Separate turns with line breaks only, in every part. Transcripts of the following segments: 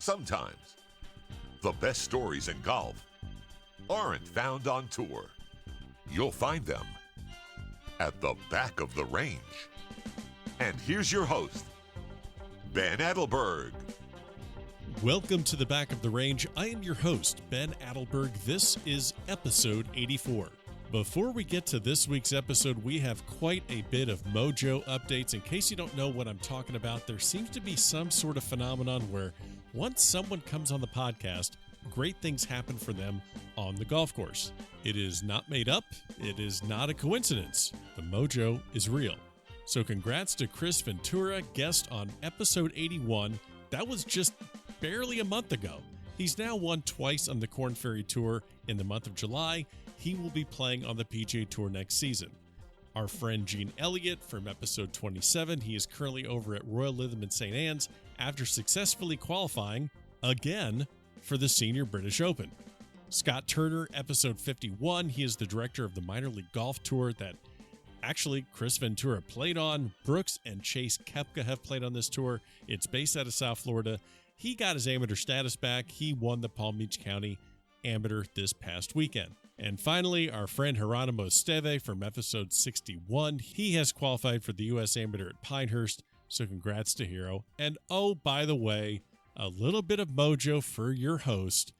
Sometimes the best stories in golf aren't found on tour. You'll find them at the back of the range. And here's your host, Ben Adelberg.
Welcome to the Back of the Range. I am your host, Ben Adelberg. This is episode 84. Before we get to this week's episode, we have quite a bit of mojo updates. In case you don't know what I'm talking about, there seems to be some sort of phenomenon where once someone comes on the podcast, great things happen for them on the golf course. It is not made up. It is not a coincidence. The mojo is real. So congrats to Chris Ventura, guest on episode 81. That was just barely a month ago. He's now won twice on the Korn Ferry Tour in the month of July. He will be playing on the PGA Tour next season. Our friend Gene Elliott from episode 27, he is currently over at Royal Lytham in St. Anne's after successfully qualifying again for the Senior British Open. Scott Turner, episode 51, he is the director of the Minor League Golf Tour that actually Chris Ventura played on. Brooks and Chase Koepka have played on this tour. It's based out of South Florida. He got his amateur status back. He won the Palm Beach County Amateur this past weekend. And finally, our friend Geronimo Esteve from episode 61. He has qualified for the U.S. Amateur at Pinehurst, so congrats to Hero. And oh, by the way, a little bit of mojo for your host.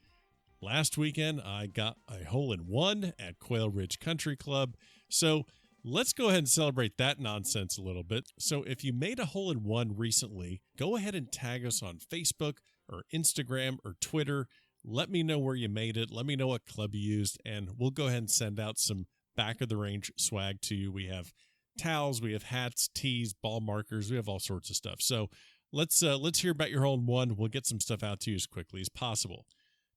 Last weekend, I got a hole-in-one at Quail Ridge Country Club, so let's go ahead and celebrate that nonsense a little bit. So if you made a hole-in-one recently, go ahead and tag us on Facebook or Instagram or Twitter. Let me know where you made it. Let me know what club you used, and we'll go ahead and send out some back-of-the-range swag to you. We have towels, we have hats, tees, ball markers. We have all sorts of stuff. So let's hear about your hole-in-one. We'll get some stuff out to you as quickly as possible.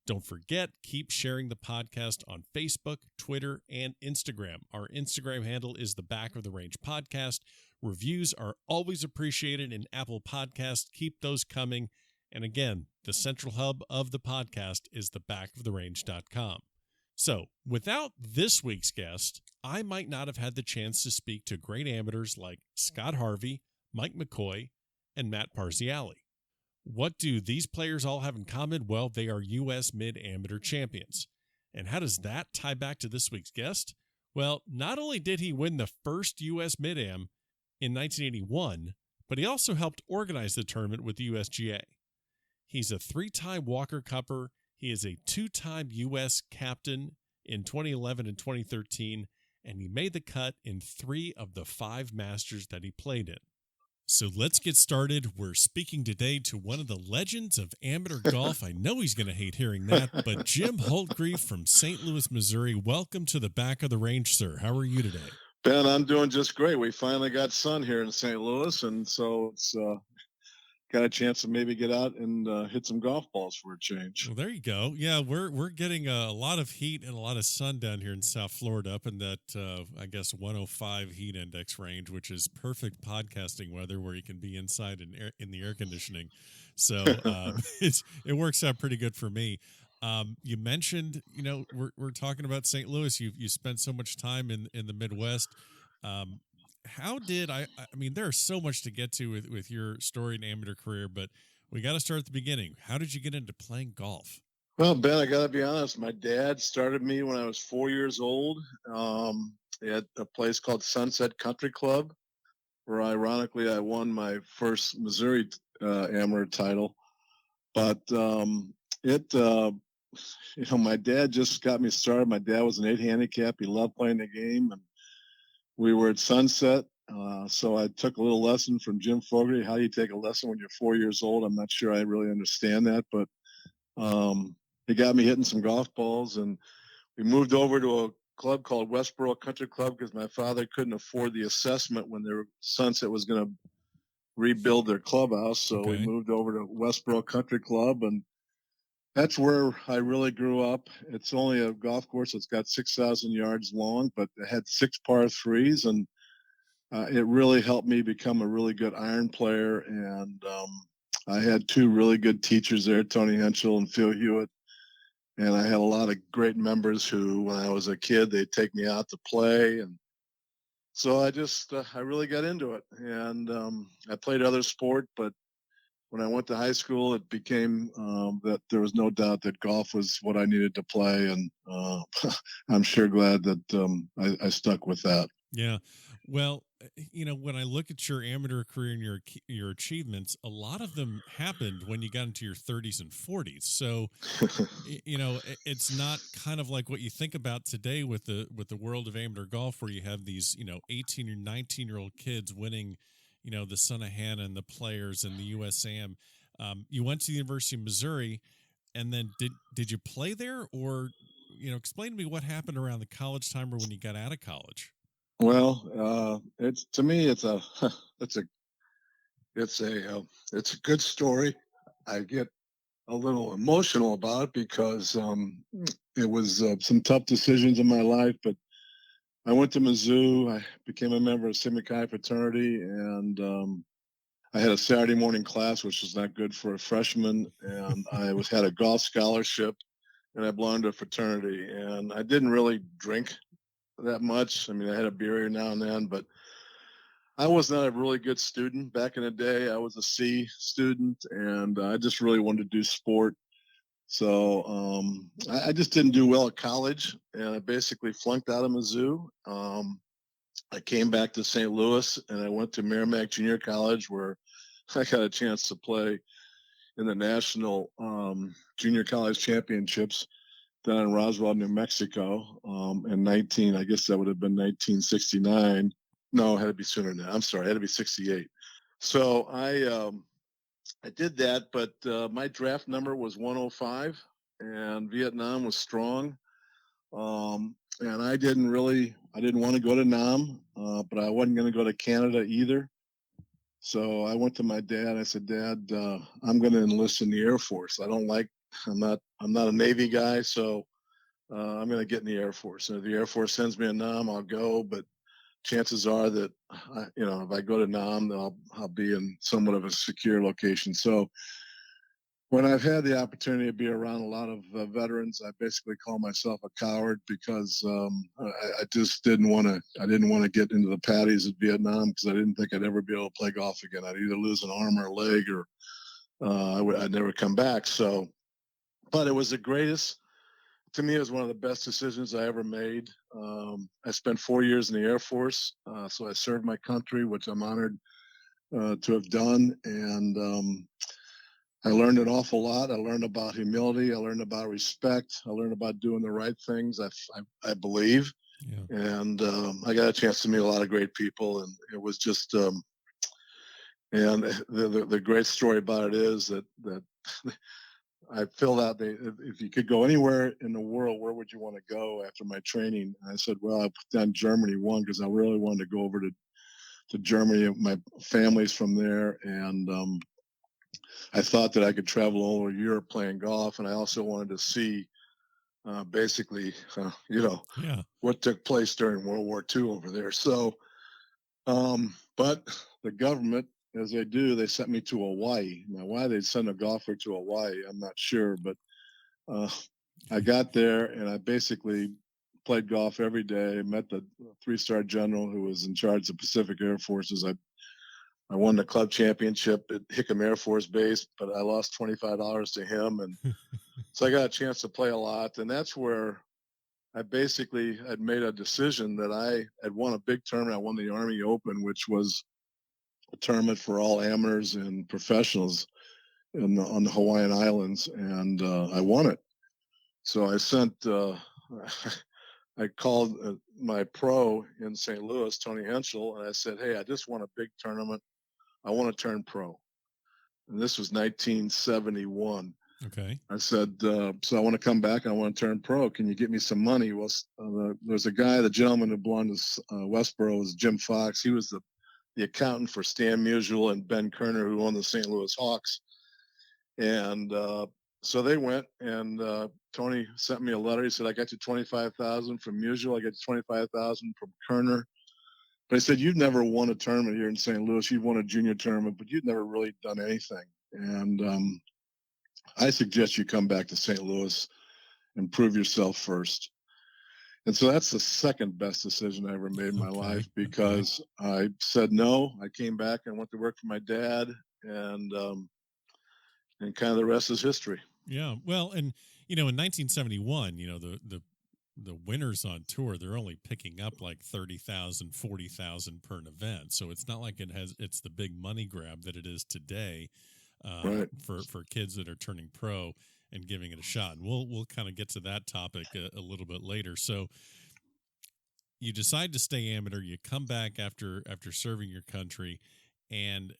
Don't forget, keep sharing the podcast on Facebook, Twitter, and Instagram. Our Instagram handle is the Back of the Range Podcast. Reviews are always appreciated in Apple Podcasts. Keep those coming. And again, the central hub of the podcast is thebackoftherange.com. So, without this week's guest, I might not have had the chance to speak to great amateurs like Scott Harvey, Mike McCoy, and Matt Parziale. What do these players all have in common? Well, they are U.S. Mid-Amateur champions. And how does that tie back to this week's guest? Well, not only did he win the first U.S. Mid-Am in 1981, but he also helped organize the tournament with the USGA. He's a three-time Walker Cupper. He is a two-time U.S. captain in 2011 and 2013, and he made the cut in 3 of the 5 Masters that he played in. So let's get started. We're speaking today to one of the legends of amateur golf. I know he's going to hate hearing that, but Jim Holtgrieve from St. Louis, Missouri. Welcome to the Back of the Range, sir. How are you today?
Ben, I'm doing just great. We finally got sun here in St. Louis, and so it's got a chance to maybe get out and hit some golf balls for a change.
Well, there you go. Yeah, we're getting a lot of heat and a lot of sun down here in South Florida, up in that, I guess, 105 heat index range, which is perfect podcasting weather where you can be inside in the air conditioning. So it works out pretty good for me. You mentioned, we're talking about St. Louis. You spent so much time in the Midwest. How did I mean, there's so much to get to with your story and amateur career, but we got to start at the beginning. How did you get into playing golf?
Well, Ben, I got to be honest. My dad started me when I was 4 years old at a place called Sunset Country Club, where ironically I won my first Missouri amateur title. But my dad just got me started. My dad was an 8 handicap. He loved playing the game, and we were at Sunset, so I took a little lesson from Jim Fogarty. How do you take a lesson when you're 4 years old? I'm not sure I really understand that, but he got me hitting some golf balls, and we moved over to a club called Westboro Country Club because my father couldn't afford the assessment when Sunset was going to rebuild their clubhouse, so
Okay.
We moved over to Westboro Country Club, and that's where I really grew up. It's only a golf course that's got 6,000 yards long, but it had 6 par 3s, and it really helped me become a really good iron player. And I had 2 really good teachers there, Tony Henschel and Phil Hewitt. And I had a lot of great members who, when I was a kid, they'd take me out to play. And so I really got into it. And I played other sport, but when I went to high school, it became that there was no doubt that golf was what I needed to play, and I'm sure glad that I stuck with that.
Yeah. Well, when I look at your amateur career and your achievements, a lot of them happened when you got into your 30s and 40s. So, it's not kind of like what you think about today with the world of amateur golf, where you have these 18 or 19-year-old kids winning, the Son of Hannah and the Players and the USAM. You went to the University of Missouri, and then did you play there, or explain to me what happened around the college time or when you got out of college?
Well, it's to me, it's a it's a it's a good story. I get a little emotional about it because it was some tough decisions in my life, but I went to Mizzou. I became a member of Sigma Chi fraternity, and I had a Saturday morning class, which was not good for a freshman. And I had a golf scholarship, and I belonged to a fraternity. And I didn't really drink that much. I mean, I had a beer every now and then, but I was not a really good student back in the day. I was a C student, and I just really wanted to do sport. So I just didn't do well at college, and I basically flunked out of Mizzou. I came back to St. Louis, and I went to Merrimack Junior College, where I got a chance to play in the national junior college championships down in Roswell, New Mexico, in I guess that would have been 1969. No, it had to be sooner than that. I'm sorry, it had to be 68. So I did that, but my draft number was 105, and Vietnam was strong. And I didn't want to go to Nam, but I wasn't going to go to Canada either. So I went to my dad. I said, Dad, I'm going to enlist in the Air Force. I'm not a Navy guy, so I'm going to get in the Air Force. And if the Air Force sends me a Nam, I'll go. But chances are that, if I go to Nam, I'll be in somewhat of a secure location. So when I've had the opportunity to be around a lot of veterans, I basically call myself a coward because I just didn't want to get into the patties of Vietnam, because I didn't think I'd ever be able to play golf again. I'd either lose an arm or a leg, or I'd never come back. So, but it was the greatest. To me, it was one of the best decisions I ever made. I spent 4 years in the Air Force, so I served my country, which I'm honored to have done, and I learned an awful lot. I learned about humility. I learned about respect. I learned about doing the right things, I believe.
Yeah.
And I got a chance to meet a lot of great people. And it was just, and the great story about it is that I filled out, if you could go anywhere in the world, where would you want to go after my training? And I said, well, I put down Germany, one, because I really wanted to go over to Germany. My family's from there. And I thought that I could travel all over Europe playing golf, and I also wanted to see basically,
Yeah.
what took place during World War II over there. So, but the government, as they do, they sent me to Hawaii. Now, why they'd send a golfer to Hawaii, I'm not sure, but I got there and I basically played golf every day. Met the 3-star general who was in charge of Pacific Air Forces. I won the club championship at Hickam Air Force Base, but I lost $25 to him. And so I got a chance to play a lot. And that's where I basically had made a decision that I had won a big tournament. I won the Army Open, which was a tournament for all amateurs and professionals on the Hawaiian Islands. And I won it. So I I called my pro in St. Louis, Tony Henschel, and I said, hey, I just won a big tournament. I want to turn pro. And this was 1971.
Okay.
I said, so I want to come back. I want to turn pro. Can you get me some money? Well, there's a guy, the gentleman who belonged to Westboro, was Jim Fox. He was the accountant for Stan Musial and Ben Kerner, who owned the St. Louis Hawks. And so they went, and Tony sent me a letter. He said, I got you $25,000 from Musial. I got you $25,000 from Kerner. But I said, you've never won a tournament here in St. Louis. You've won a junior tournament, but you've never really done anything. And I suggest you come back to St. Louis and prove yourself first. And so that's the second best decision I ever made in my life, because I said no. I came back and went to work for my dad. And and kind of the rest is history.
Yeah. Well, and in 1971, the winners on tour, they're only picking up like 30,000, 40,000 per event. So it's not like it's the big money grab that it is today,
Right.
for kids that are turning pro and giving it a shot. And we'll kind of get to that topic a little bit later. So you decide to stay amateur, you come back after serving your country. And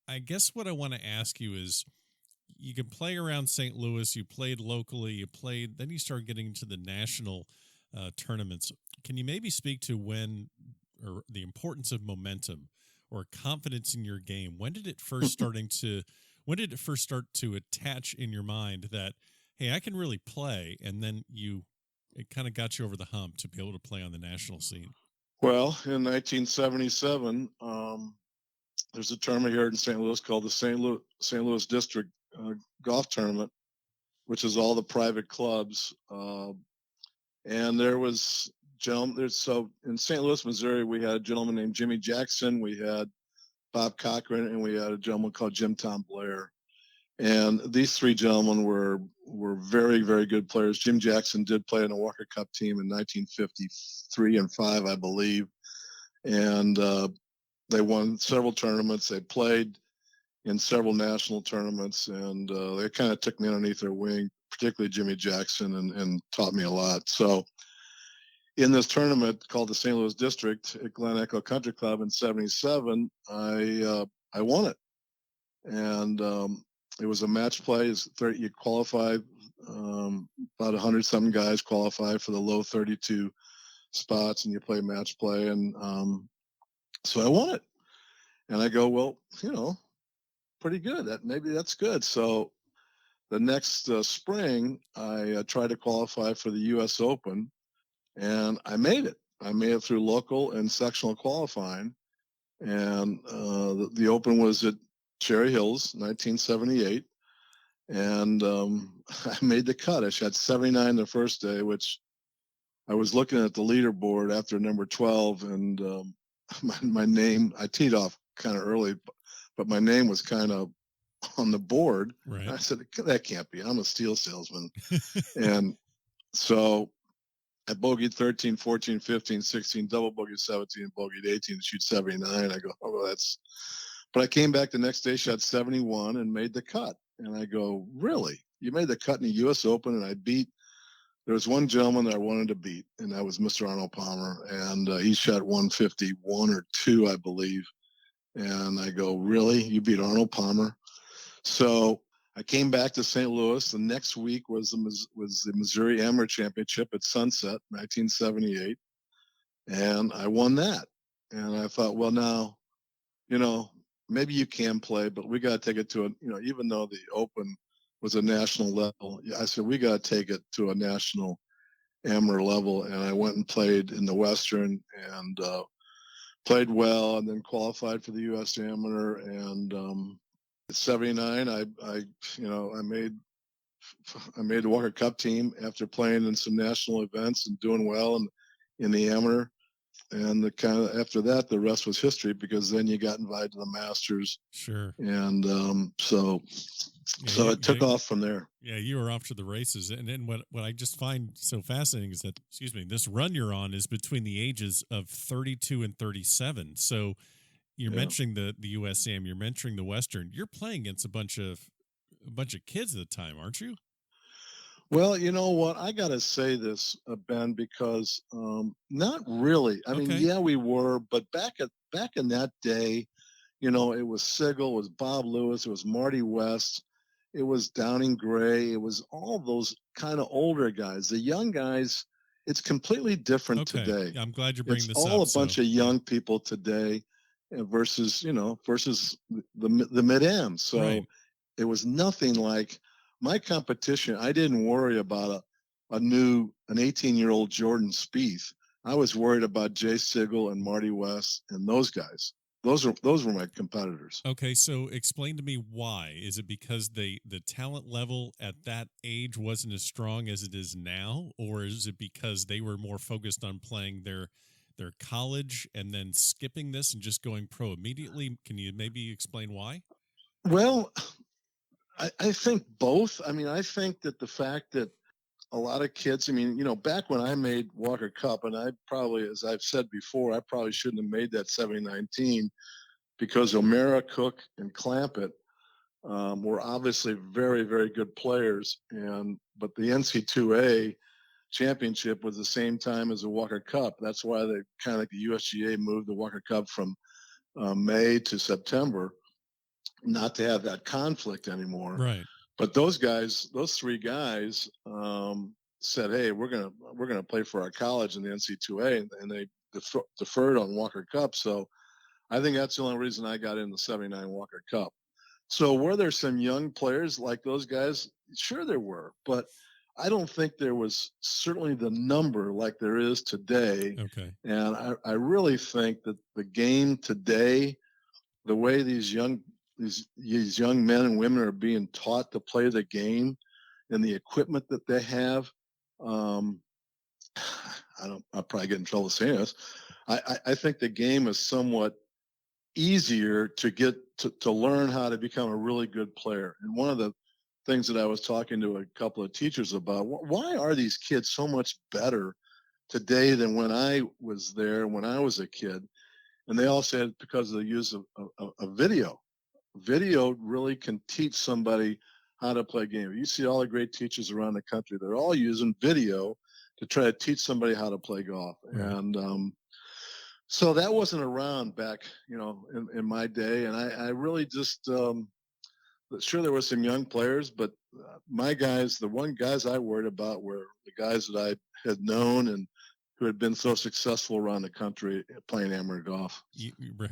I guess what I want to ask you is, you can play around St. Louis, you played locally, then you start getting into the national tournaments. Can you maybe speak to or the importance of momentum or confidence in your game? When did it first start to attach in your mind that, hey, I can really play, and then it kind of got you over the hump to be able to play on the national scene?
Well, in 1977, there's a tournament here in St. Louis called the St. Louis District Golf Tournament, which is all the private clubs. And there was so in St. Louis, Missouri, we had a gentleman named Jimmy Jackson, we had Bob Cochran, and we had a gentleman called Jim Tom Blair. And these three gentlemen were very, very good players. Jim Jackson did play in the Walker Cup team in 1953 and 5, I believe. And they won several tournaments. They played in several national tournaments, and they kind of took me underneath their wing, particularly Jimmy Jackson, and taught me a lot. So in this tournament called the St. Louis District at Glen Echo Country Club in 77, I won it. And it was a match play. You qualify, about 100-something guys qualify for the low 32 spots, and you play match play. And so I won it. And I go, well, pretty good. Maybe that's good. So the next spring, I tried to qualify for the U.S. Open, and I made it. I made it through local and sectional qualifying. And the Open was at Cherry Hills, 1978. And I made the cut. I shot 79 the first day, which I was looking at the leaderboard after number 12, and my name, I teed off kind of early, but my name was kind of on the board.
Right.
I said, that can't be. I'm a steel salesman. And so I bogeyed 13, 14, 15, 16, double bogeyed 17, bogeyed 18 to shoot 79. I go, oh, well, but I came back the next day, shot 71 and made the cut. And I go, really? You made the cut in the U.S. Open? And there was one gentleman that I wanted to beat, and that was Mr. Arnold Palmer. And he shot 151 or 2, I believe. And I go, really? You beat Arnold Palmer? So I came back to St. Louis. The next week was the Missouri Amateur Championship at Sunset, 1978. And I won that. And I thought, well, now, maybe you can play, but we got to take it to even though the Open was a national level, I said, we got to take it to a national amateur level. And I went and played in the Western and played well, and then qualified for the U.S. Amateur. And at 79, I made the Walker Cup team after playing in some national events and doing well in the amateur. And after that, the rest was history, because then you got invited to the Masters.
Sure.
And so it took off from there.
Yeah, you were off to the races. And then what I just find so fascinating is that, this run you're on is between the ages of 32 and 37. So you're mentioning the USAM, you're mentioning the Western. You're playing against a bunch of kids at the time, aren't you?
Well, you know what? I got to say this, Ben, because not really. I mean, yeah, we were, but back in that day, it was Sigel, it was Bob Lewis, it was Marty West, it was Downing Gray, it was all those kind of older guys. The young guys, it's completely different today.
I'm glad you're bringing this up.
It's all a bunch of young people today versus the mid-am. So it was nothing like my competition. I didn't worry about an 18-year-old Jordan Spieth. I was worried about Jay Sigel and Marty West and those guys. Those were my competitors.
Okay, so explain to me why. Is it because the talent level at that age wasn't as strong as it is now, or is it because they were more focused on playing their college and then skipping this and just going pro immediately? Can you maybe explain why?
Well, I think both. I mean, I think that the fact that a lot of kids, I mean, back when I made Walker Cup, and I probably, as I've said before, I probably shouldn't have made that 70-19 team because O'Mara, Cook, and Clampett were obviously very, very good players. But the NC2A championship was the same time as the Walker Cup. That's why they kind of like the USGA moved the Walker Cup from May to September, not to have that conflict anymore.
Right.
But those guys, those three guys, said, "Hey, we're gonna play for our college in the NC2A," and they deferred on Walker Cup. So I think that's the only reason I got in the '79 Walker Cup. So were there some young players like those guys? Sure, there were, but I don't think there was certainly the number like there is today.
Okay.
And I really think that the game today, the way these young men and women are being taught to play the game, and the equipment that they have, um, I'll probably get in trouble saying this. I think the game is somewhat easier to get to learn how to become a really good player. And one of the things that I was talking to a couple of teachers about, why are these kids so much better today than when I was there, when I was a kid? And they all said because of the use of video. Video really can teach somebody how to play a game. You see all the great teachers around the country, they're all using video to try to teach somebody how to play golf.
Right.
And so that wasn't around back, in my day. And I really just, sure, there were some young players, but my guys, the one guys I worried about were the guys that I had known and who had been so successful around the country playing amateur golf.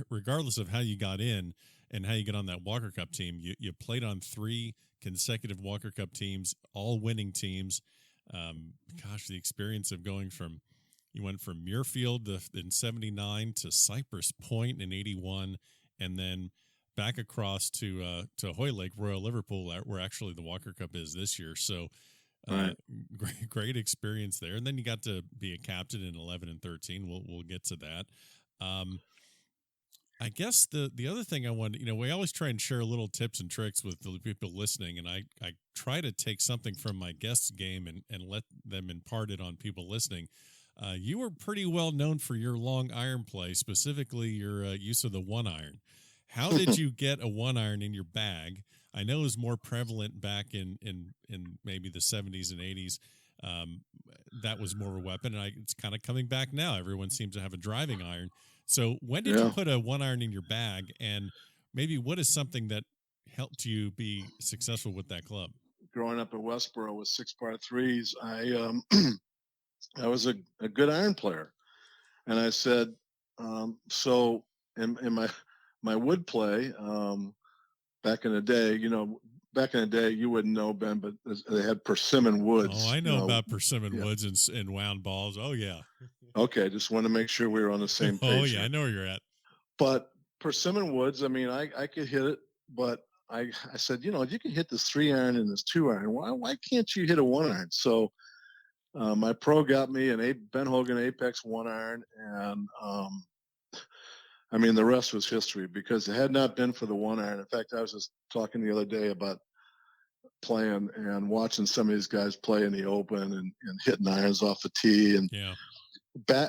Regardless of how you got in and how you get on that Walker Cup team, you played on 3 consecutive Walker Cup teams, all winning teams. The experience of going from, you went from Muirfield in 79 to Cypress Point in 81, and then back across to Hoylake, Royal Liverpool, where actually the Walker Cup is this year. So
Right.
great experience there. And then you got to be a captain in 11 and 13. We'll get to that. I guess the other thing I wanted, we always try and share little tips and tricks with the people listening, and I try to take something from my guest's game and let them impart it on people listening. You were pretty well known for your long iron play, specifically your use of the 1-iron. How did you get a 1-iron in your bag? I know it was more prevalent back in maybe the 70s and 80s. That was more of a weapon, and it's kind of coming back now. Everyone seems to have a driving iron. So when did you put a 1-iron in your bag, and maybe what is something that helped you be successful with that club?
Growing up in Westboro with 6 par 3s, I was a good iron player, and I said, so in my wood play, back in the day, you wouldn't know, Ben, but they had persimmon woods.
Oh, I know about persimmon woods and wound balls. Oh, yeah.
Okay, just want to make sure we were on the same page.
Oh, yeah, here. I know where you're at.
But persimmon woods, I mean, I could hit it, but I said, if you can hit this 3-iron and this 2-iron, why can't you hit a 1-iron? So my pro got me an Ben Hogan Apex 1-iron, and I mean, the rest was history, because it had not been for the 1-iron. In fact, I was just talking the other day about playing and watching some of these guys play in the Open and hitting irons off the tee. And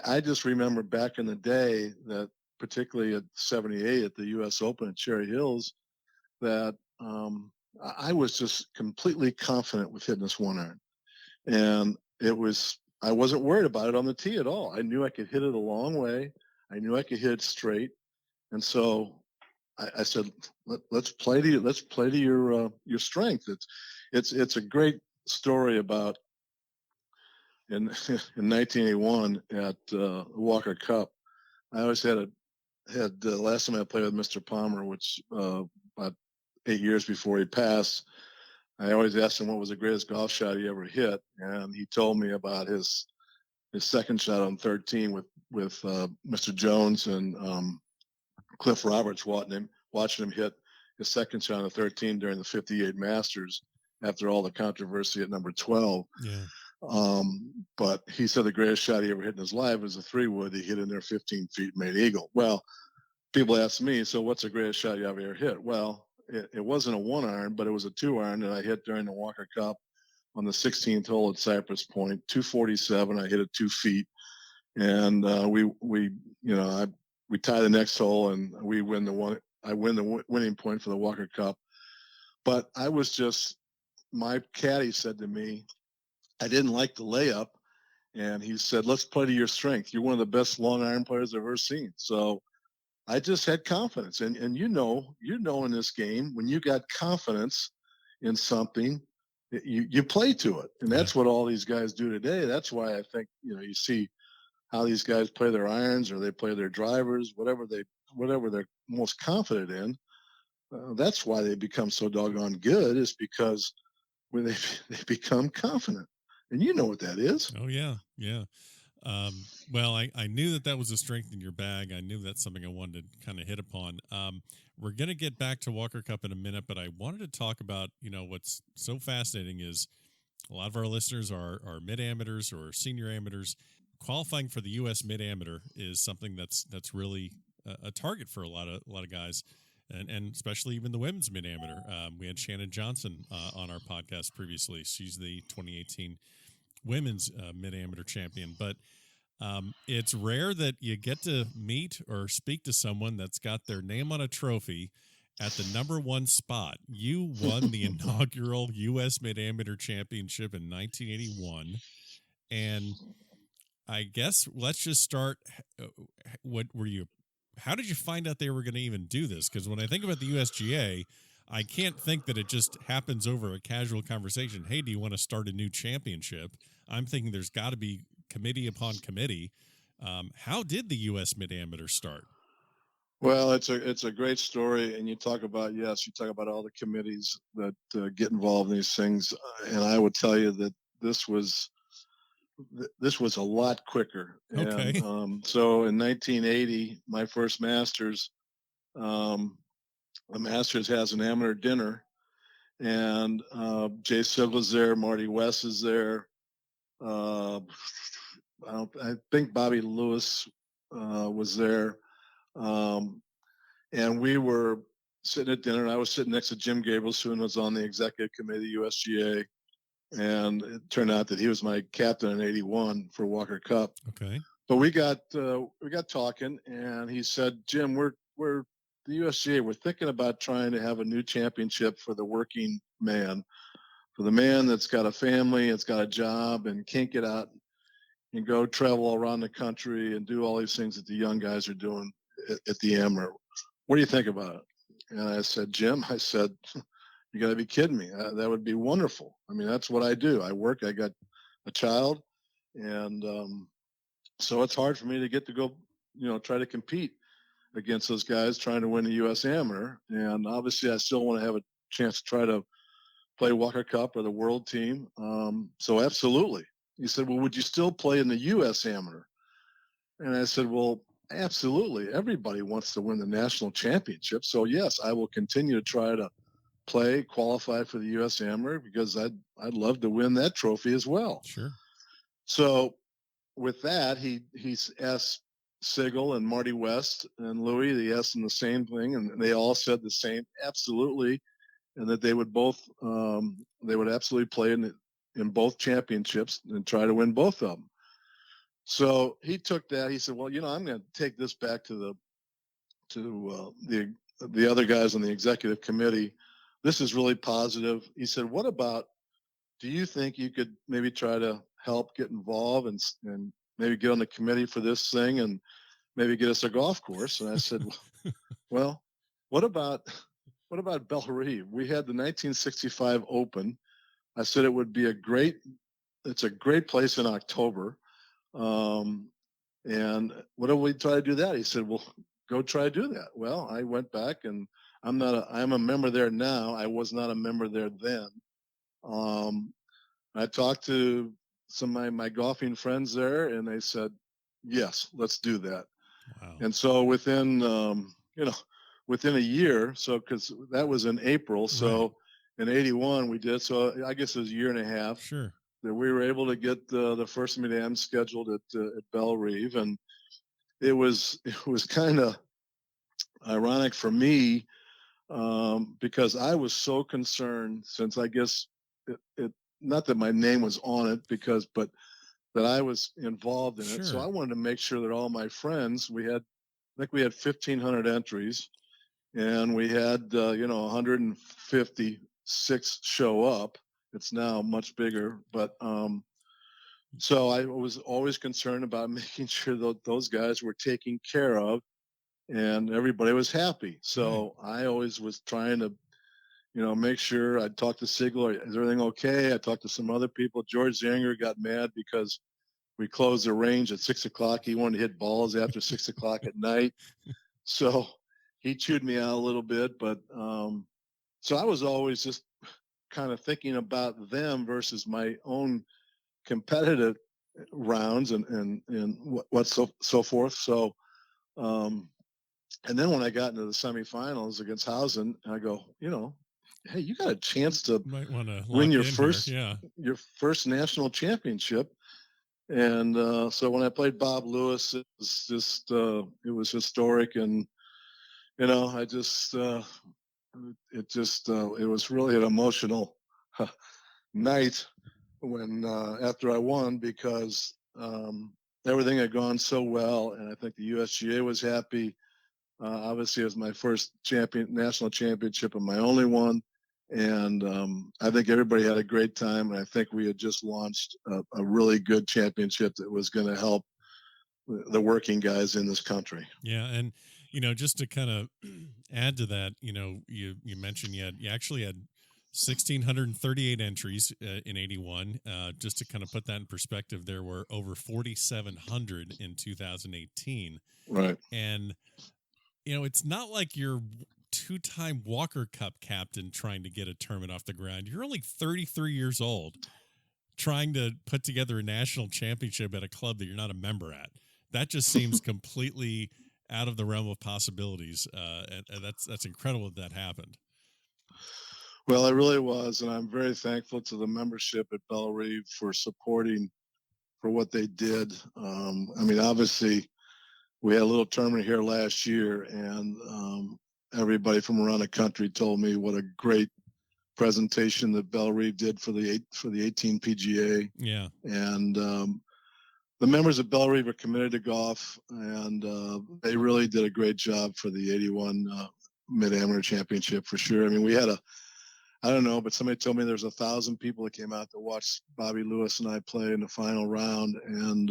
I just remember back in the day that, particularly at 78 at the U.S. Open at Cherry Hills, that I was just completely confident with hitting this 1-iron. And I wasn't worried about it on the tee at all. I knew I could hit it a long way. I knew I could hit it straight. And so I said, let's play to your strength. It's a great story about in 1981 at Walker Cup. I always had the last time I played with Mr. Palmer, which about 8 years before he passed, I always asked him what was the greatest golf shot he ever hit, and he told me about his second shot on 13 with Mr. Jones and Cliff Roberts watching him hit his second shot on 13 during the 58 Masters after all the controversy at number 12.
Yeah.
But he said the greatest shot he ever hit in his life was a 3-wood. He hit in there 15 feet, made eagle. Well, people ask me, so what's the greatest shot you ever hit? Well, it wasn't a 1-iron, but it was a 2-iron that I hit during the Walker Cup on the 16th hole at Cypress Point, 247. I hit it 2 feet, and we tie the next hole, and we win the one. I win the winning point for the Walker Cup. But I was just, my caddy said to me, I didn't like the layup, and he said, "Let's play to your strength. You're one of the best long iron players I've ever seen." So I just had confidence, and in this game, when you got confidence in something, you play to it, and that's what all these guys do today. That's why I think you see how these guys play their irons, or they play their drivers, whatever they're most confident in. That's why they become so doggone good, is because when they become confident, and you know what that is.
Oh yeah, yeah. Well, I knew that was a strength in your bag. I knew that's something I wanted to kind of hit upon. We're going to get back to Walker Cup in a minute, but I wanted to talk about, what's so fascinating is a lot of our listeners are mid amateurs or senior amateurs. Qualifying for the U.S. mid amateur is something that's really a target for a lot of guys, and especially even the women's mid amateur. We had Shannon Johnson on our podcast previously. She's the 2018 women's mid amateur champion, but it's rare that you get to meet or speak to someone that's got their name on a trophy at the number 1 spot. You won the inaugural U.S. Mid Amateur Championship in 1981, and I guess let's just start. How did you find out they were going to even do this? Because when I think about the USGA, I can't think that it just happens over a casual conversation. Hey, do you want to start a new championship? I'm thinking there's got to be committee upon committee. How did the U.S. Mid Amateur start?
Well, it's a great story, and you talk about all the committees that get involved in these things, and I would tell you that this was a lot quicker.
Okay.
And so in 1980, my first Masters, the Masters has an amateur dinner, and Jay Silva's there, Marty West is there. I think Bobby Lewis was there. And we were sitting at dinner, and I was sitting next to Jim Gabriels, who was on the executive committee, USGA. And it turned out that he was my captain in '81 for Walker Cup.
Okay.
But we got talking, and he said, "Jim, we're the USGA. We're thinking about trying to have a new championship for the working man, for the man that's got a family, that's got a job, and can't get out and go travel around the country and do all these things that the young guys are doing at the amateur. What do you think about it?" And I said, "Jim," I said, "you got to be kidding me. That would be wonderful. I mean, that's what I do. I work. I got a child, and so it's hard for me to get to go, try to compete against those guys trying to win the U.S. Amateur. And obviously, I still want to have a chance to try to play Walker Cup or the World Team. So absolutely." He said, "Well, would you still play in the U.S. Amateur?" And I said, "Well, absolutely. Everybody wants to win the national championship. So yes, I will continue to try to qualify for the U.S. Amateur, because I'd love to win that trophy as well."
Sure.
So with that, he asked Sigel and Marty West and Louis. They asked them the same thing, and they all said the same, absolutely, and that they would both they would absolutely play in both championships and try to win both of them. So he took that. He said, "Well, I'm going to take this back to the other guys on the executive committee. This is really positive." He said, "What about, do you think you could maybe try to help get involved and maybe get on the committee for this thing and maybe get us a golf course?" And I said, "Well, what about Bellerive? We had the 1965 Open." I said, it's a great place in October. And what do we try to do that?" He said, "Well, go try to do that." Well, I went back, and I'm a member there now. I was not a member there then. I talked to some of my golfing friends there, and they said, "Yes, let's do that."
Wow.
And so within a year, so because that was in April, so in '81 we did. So I guess it was a year and a half.
Sure.
That we were able to get the first Mid-Am scheduled at Bellerive, and it was kind of ironic for me. because I was so concerned, since I guess it not that my name was on it, but that I was involved in it. So I
Sure.
wanted to make sure that all my friends, I think we had 1,500 entries, and we had 156 show up. It's now much bigger, but so I was always concerned about making sure that those guys were taken care of and everybody was happy.
Right.
So I always was trying to, make sure. I'd talk to Sigler. Is everything okay? I talked to some other people. George Zanger got mad because we closed the range at 6 o'clock. He wanted to hit balls after 6 o'clock at night. So he chewed me out a little bit. But so I was always just kind of thinking about them versus my own competitive rounds and what so forth. So, and then when I got into the semifinals against Hausen, I go, hey, you got a chance to
Might want to
win
lock in here. Yeah.
your first national championship. And so when I played Bob Lewis, it was historic, and I just it was really an emotional night when after I won, because everything had gone so well, and I think the USGA was happy. Obviously, it was my first national championship and my only one, and I think everybody had a great time. And I think we had just launched a really good championship that was going to help the working guys in this country.
Yeah, and just to kind of add to that, you mentioned you actually had 1,638 entries in 81. Just to kind of put that in perspective, there were over 4,700 in 2018.
Right.
And it's not like you're two-time Walker Cup captain trying to get a tournament off the ground. You're only 33 years old, trying to put together a national championship at a club that you're not a member at. That just seems completely out of the realm of possibilities. And that's incredible that happened.
Well, it really was, and I'm very thankful to the membership at Bellerive for supporting for what they did. I mean, obviously, we had a little tournament here last year, and everybody from around the country told me what a great presentation that Bellerive did for the 18 PGA.
Yeah,
and the members of Bellerive are committed to golf, and they really did a great job for the 81 Mid Amateur Championship for sure. I mean, we had I don't know, but somebody told me there's 1,000 people that came out to watch Bobby Lewis and I play in the final round, and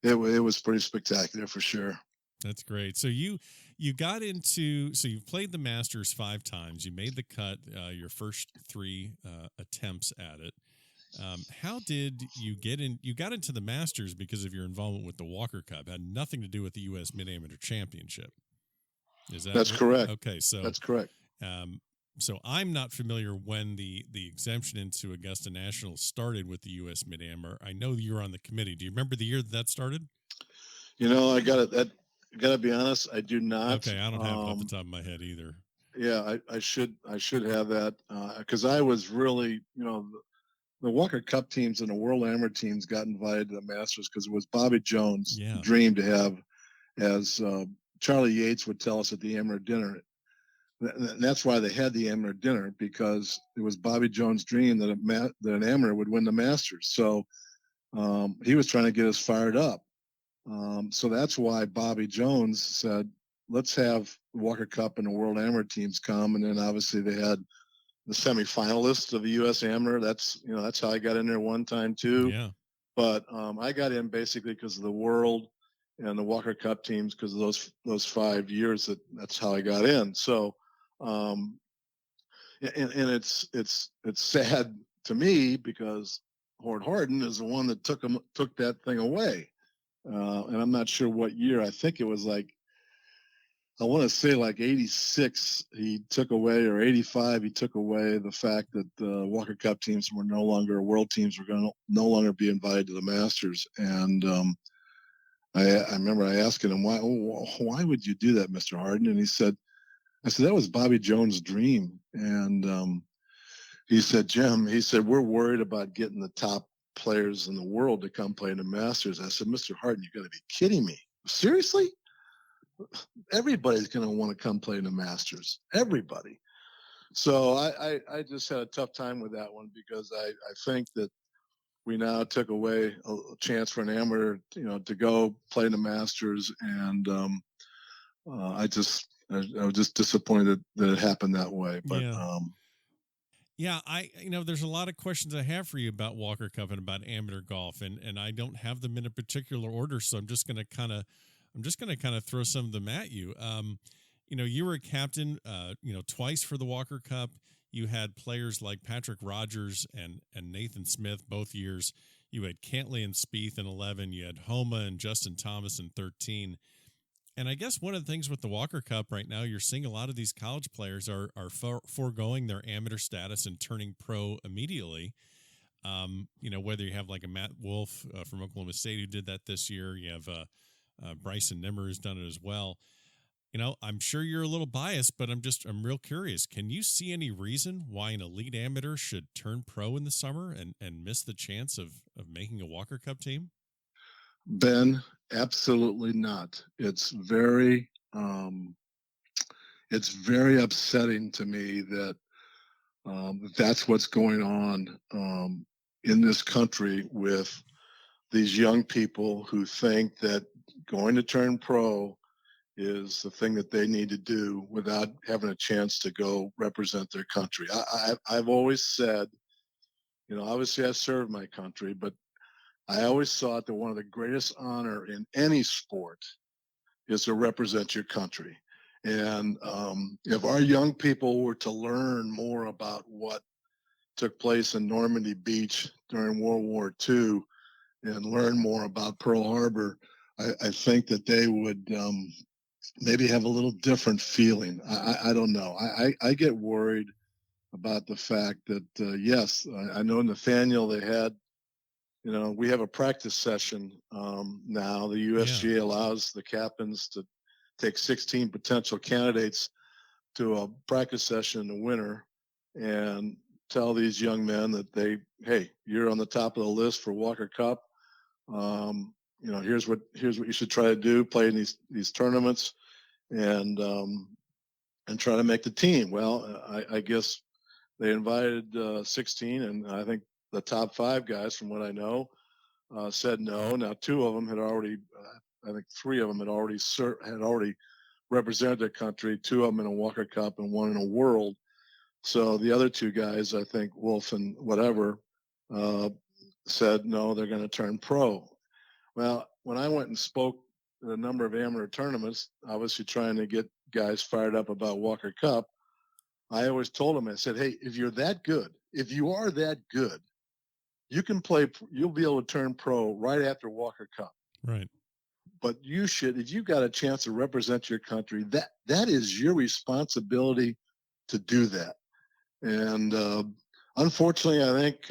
it was pretty spectacular for sure.
That's great. So you you've played the Masters 5 times. You made the cut your first 3 attempts at it. How did you get in? You got into the Masters because of your involvement with the Walker Cup. It had nothing to do with the U.S. Mid Amateur Championship.
That's correct?
Okay, so
that's correct.
So I'm not familiar when the exemption into Augusta National started with the U.S. Mid Am. I know you were on the committee. Do you remember the year that started?
I got to be honest, I do not.
Okay, I don't have it off the top of my head either.
Yeah, I should have that because I was really, the Walker Cup teams and the World Amateur teams got invited to the Masters because it was Bobby Jones' dream to have, as Charlie Yates would tell us at the amateur dinner. That's why they had the amateur dinner, because it was Bobby Jones' dream that an amateur would win the Masters. So he was trying to get us fired up. So that's why Bobby Jones said, let's have the Walker Cup and the World Amateur teams come. And then obviously they had the semifinalists of the U.S. Amateur. That's how I got in there one time too.
Yeah.
But I got in basically because of the World and the Walker Cup teams, because of those 5 years. That's how I got in. So, and it's sad to me because Hort Harden is the one that took that thing away. And I'm not sure what year. I think it was I want to say 86 he took away, or 85 he took away the fact that the Walker Cup teams were no longer, world teams were going to no longer be invited to the Masters. And I remember I asking him, why would you do that, Mr. Harden? And I said, that was Bobby Jones' dream. And he said, Jim, we're worried about getting the top players in the world to come play in the Masters. I said, Mr. Harden, you got to be kidding me. Seriously? everybody's going to want to come play in the Masters. Everybody. So I just had a tough time with that one because I think that we now took away a chance for an amateur, to go play in the Masters, and I was just disappointed that it happened that way. But
yeah, there's a lot of questions I have for you about Walker Cup and about amateur golf, and I don't have them in a particular order, so I'm just going to kind of throw some of them at you. You were a captain, twice for the Walker Cup. You had players like Patrick Rogers and Nathan Smith both years. You had Cantley and Spieth in 11. You had Homa and Justin Thomas in 13. And I guess one of the things with the Walker Cup right now, you're seeing a lot of these college players are foregoing their amateur status and turning pro immediately. Whether you have like a Matt Wolf from Oklahoma State who did that this year, you have Bryson Nimmer who's done it as well. I'm sure you're a little biased, but I'm real curious. Can you see any reason why an elite amateur should turn pro in the summer and miss the chance of making a Walker Cup team?
Ben, absolutely not. It's very upsetting to me that that's what's going on in this country with these young people who think that going to turn pro is the thing that they need to do without having a chance to go represent their country. I've always said, obviously I served my country, but I always thought that one of the greatest honor in any sport is to represent your country. And if our young people were to learn more about what took place in Normandy Beach during World War II and learn more about Pearl Harbor, I think that they would maybe have a little different feeling. I don't know. I get worried about the fact that, yes, I know Nathaniel, they had, we have a practice session now. The USGA allows the captains to take 16 potential candidates to a practice session in the winter and tell these young men that hey, you're on the top of the list for Walker Cup. Here's what you should try to do: play in these tournaments and try to make the team. Well, I guess they invited 16, and I think the top 5 guys, from what I know, said no. Now, 2 of them had already, I think 3 of them had already represented their country. 2 of them in a Walker Cup and 1 in a World. So the other 2 guys, I think Wolf and whatever, said no, they're going to turn pro. Well, when I went and spoke at a number of amateur tournaments, obviously trying to get guys fired up about Walker Cup, I always told them, I said, hey, if you are that good, you can play, you'll be able to turn pro right after Walker Cup.
Right.
But you should, if you got a chance to represent your country, that is your responsibility to do that. And unfortunately, I think,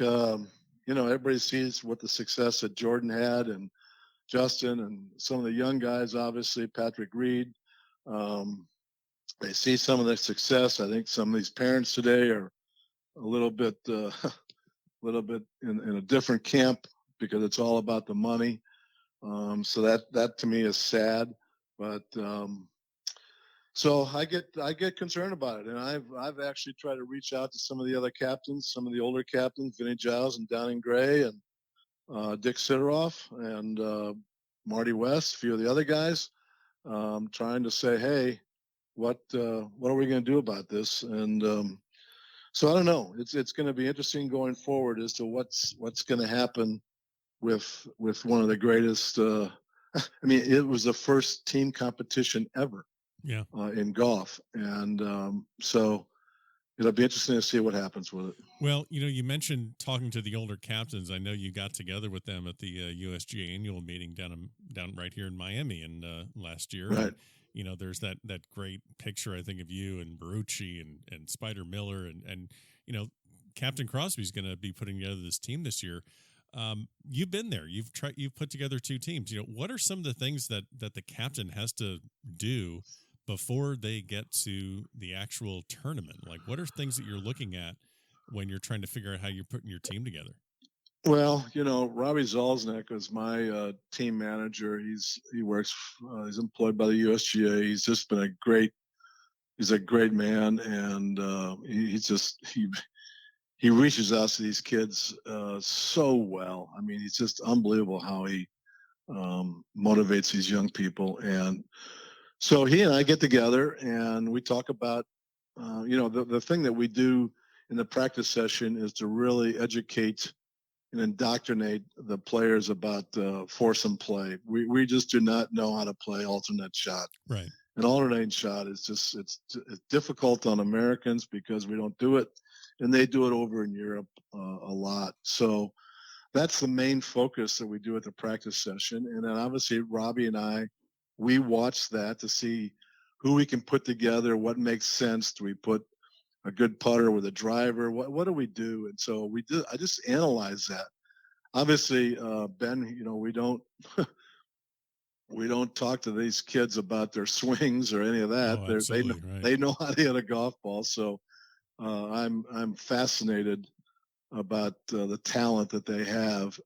everybody sees what the success that Jordan had and Justin and some of the young guys, obviously, Patrick Reed. They see some of the success. I think some of these parents today are a little bit in a different camp because it's all about the money. So that to me is sad. But so I get concerned about it, and I've actually tried to reach out to some of the other captains, some of the older captains, Vinny Giles and Downing Gray and Dick Sidoroff and Marty West, a few of the other guys, trying to say, hey, what are we going to do about this? And so I don't know. It's going to be interesting going forward as to what's going to happen with one of the greatest. I mean, it was the first team competition ever.
Yeah.
In golf, and so it'll be interesting to see what happens with it.
Well, you mentioned talking to the older captains. I know you got together with them at the USGA annual meeting down right here in Miami and last year.
Right.
And, there's that great picture, I think, of you and Barucci and Spider Miller and Captain Crosby's going to be putting together this team this year. You've been there. You've put together 2 teams. What are some of the things that the captain has to do before they get to the actual tournament? Like, what are things that you're looking at when you're trying to figure out how you're putting your team together?
Well, Robbie Zalznick is my team manager. He's employed by the USGA. He's just been he's a great man, and he reaches out to these kids so well. I mean, it's just unbelievable how he motivates these young people. And so he and I get together and we talk about, the thing that we do in the practice session is to really educate and indoctrinate the players about foursome play. We just do not know how to play alternate shot.
Right.
An alternating shot is it's difficult on Americans because we don't do it, and they do it over in Europe a lot. So that's the main focus that we do at the practice session. And then obviously Robbie and we watch that to see who we can put together, what makes sense. Do we put a good putter with a driver? What do we do? And so I just analyze that. Obviously, Ben, we don't talk to these kids about their swings or any of that.
Oh, absolutely,
They know how to hit a golf ball. So I'm fascinated about the talent that they have.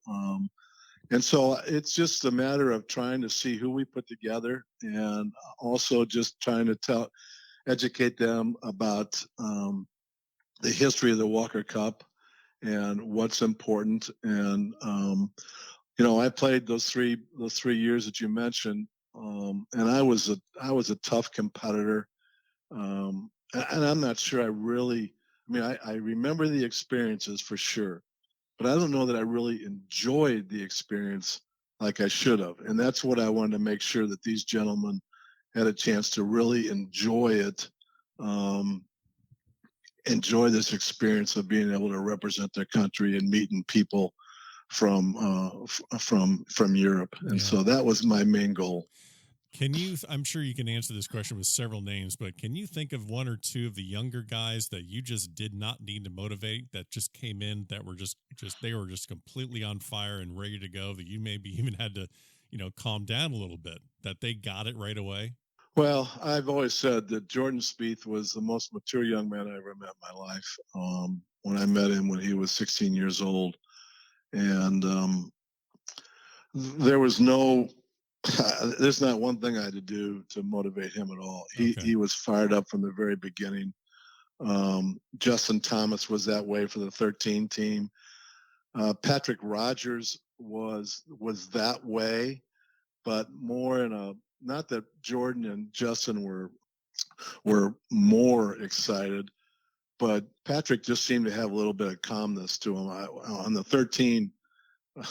And so it's just a matter of trying to see who we put together, and also just trying to educate them about the history of the Walker Cup and what's important. And I played those three years that you mentioned, and I was a tough competitor, and I'm not sure I really. I mean, I remember the experiences for sure, but I don't know that I really enjoyed the experience like I should have. And that's what I wanted to make sure that these gentlemen had a chance to really enjoy it, enjoy this experience of being able to represent their country and meeting people from Europe. And so that was my main goal.
I'm sure you can answer this question with several names, but can you think of one or two of the younger guys that you just did not need to motivate, that just came in, that were they were just completely on fire and ready to go, that you maybe even had to, calm down a little bit, that they got it right away?
Well, I've always said that Jordan Spieth was the most mature young man I ever met in my life. When I met him when he was 16 years old, and there was there's not one thing I had to do to motivate him at all. He was fired up from the very beginning. Justin Thomas was that way for the 13 team. Patrick Rogers was that way, but more not that Jordan and Justin were more excited, but Patrick just seemed to have a little bit of calmness to him. On the 13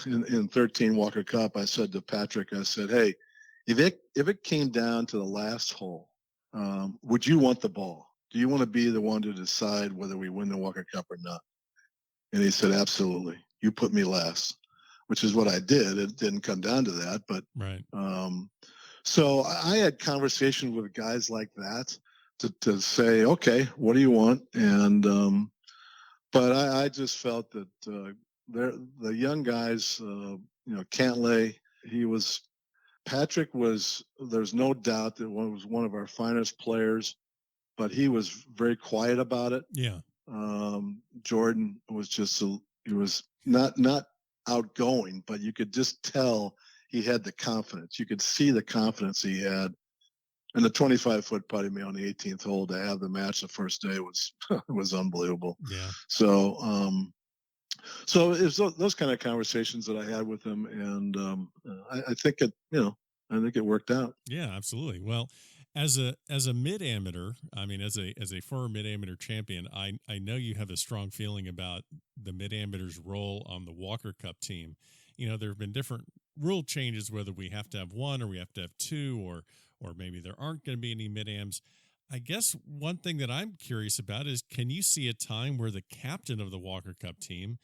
in 13 Walker Cup, I said to Patrick, I said, "Hey, if it came down to the last hole, would you want the ball? Do you want to be the one to decide whether we win the Walker Cup or not?" And he said, "Absolutely. You put me last," which is what I did. It didn't come down to that, but
right.
So I had conversations with guys like that to say, "Okay, what do you want?" And but I just felt that the young guys, Cantlay, Patrick was, there's no doubt that was one of our finest players, but he was very quiet about it.
Yeah.
Jordan was he was not outgoing, but you could just tell he had the confidence. You could see the confidence he had. And the 25-foot putt he made on the 18th hole to have the match the first day was unbelievable.
Yeah.
So so it was those kind of conversations that I had with him, and I think I think it worked out.
Yeah, absolutely. Well, as a mid amateur, I mean, as a former mid amateur champion, I know you have a strong feeling about the mid amateur's role on the Walker Cup team. There have been different rule changes, whether we have to have one or we have to have two, or maybe there aren't going to be any mid ams. I guess one thing that I'm curious about is, can you see a time where the captain of the Walker Cup team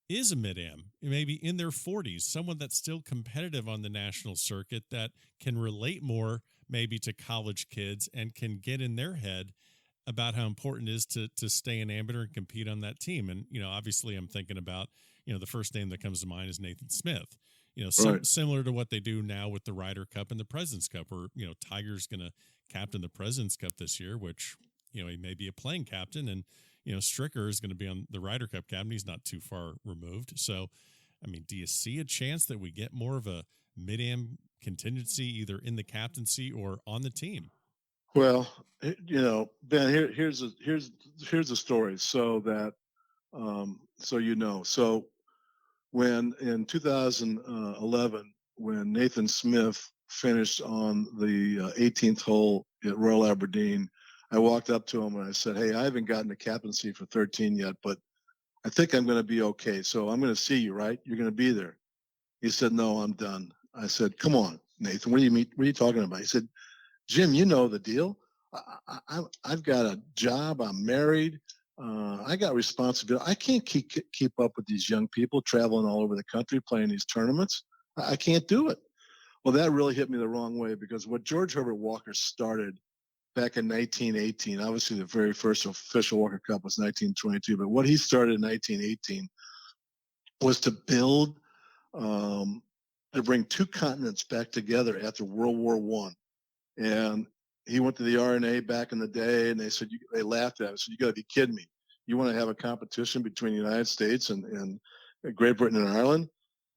is a mid-am, maybe in their 40s, someone that's still competitive on the national circuit, that can relate more maybe to college kids and can get in their head about how important it is to stay an amateur and compete on that team? And, obviously I'm thinking about, the first name that comes to mind is Nathan Smith.
Right.
Similar to what they do now with the Ryder Cup and the President's Cup, where, Tiger's going to captain the President's Cup this year, which, he may be a playing captain, and, Stricker is going to be on the Ryder Cup captain. He's not too far removed. So I mean, do you see a chance that we get more of a mid-am contingency either in the captaincy or on the team?
Well, Ben, here's the story. So that so when in 2011, when Nathan Smith finished on the 18th hole at Royal Aberdeen, I walked up to him and I said, "Hey, I haven't gotten the captaincy for 13 yet, but I think I'm going to be okay. So I'm going to see you, right? You're going to be there." He said, "No, I'm done." I said, "Come on, Nathan. What are you talking about?" He said, "Jim, you know the deal. I've got a job. I'm married. I got responsibility. I can't keep up with these young people traveling all over the country playing these tournaments. I can't do it." Well, that really hit me the wrong way, because what George Herbert Walker started back in 1918, obviously the very first official Walker Cup was 1922, but what he started in 1918 was to build, to bring two continents back together after World War One. And he went to the RNA back in the day, and they laughed at him. Said, "You got to be kidding me! You want to have a competition between the United States and Great Britain and Ireland?